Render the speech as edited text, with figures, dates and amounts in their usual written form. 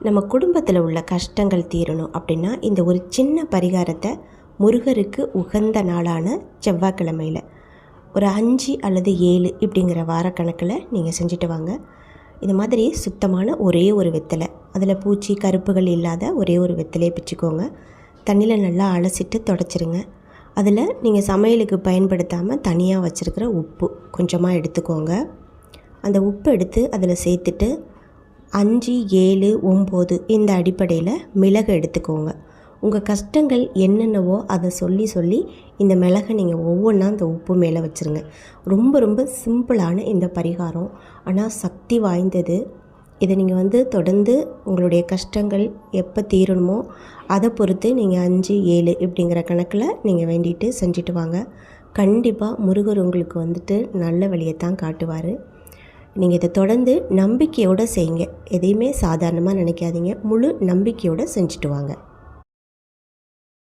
நம்ம குடும்பத்தில் உள்ள கஷ்டங்கள் தீரணும் அப்படின்னா இந்த ஒரு சின்ன பரிகாரத்தை முருகருக்கு உகந்த நாளான செவ்வாய்க்கிழமையில் ஒரு 5 அல்லது 7 இப்படிங்கிற வாரக்கணக்கில் நீங்கள் செஞ்சுட்டு வாங்க. இது மாதிரி சுத்தமான ஒரே ஒரு வெத்தலை, அதில் பூச்சி கருப்புகள் இல்லாத ஒரே ஒரு வெத்தலையை பிச்சுக்கோங்க. தண்ணியில் நல்லா அலசிட்டு தொடச்சிருங்க. அதில் நீங்கள் சமையலுக்கு பயன்படுத்தாமல் தனியாக வச்சுருக்கிற உப்பு கொஞ்சமாக எடுத்துக்கோங்க. அந்த உப்பு எடுத்து அதில் சேர்த்துட்டு 5, 7, 9 இந்த அடிப்படையில் மிளகு எடுத்துக்கோங்க. உங்கள் கஷ்டங்கள் என்னென்னவோ அதை சொல்லி இந்த மிளகை நீங்கள் ஒவ்வொன்றா அந்த உப்பு மேலே வச்சுருங்க. ரொம்ப ரொம்ப சிம்பிளான இந்த பரிகாரம், ஆனால் சக்தி வாய்ந்தது. இதை நீங்கள் தொடர்ந்து உங்களுடைய கஷ்டங்கள் எப்போ தீரணுமோ அதை பொறுத்து நீங்கள் 5, 7 இப்படிங்கிற கணக்கில் நீங்கள் வேண்டிட்டு செஞ்சுட்டு வாங்க. கண்டிப்பாக முருகர் உங்களுக்கு நல்ல வழியை தான் காட்டுவார். நீங்கள் இதை தொடர்ந்து நம்பிக்கையோடு செய்யுங்க. எதையுமே சாதாரணமாக நினைக்காதீங்க. முழு நம்பிக்கையோடு செஞ்சுட்டு வாங்க.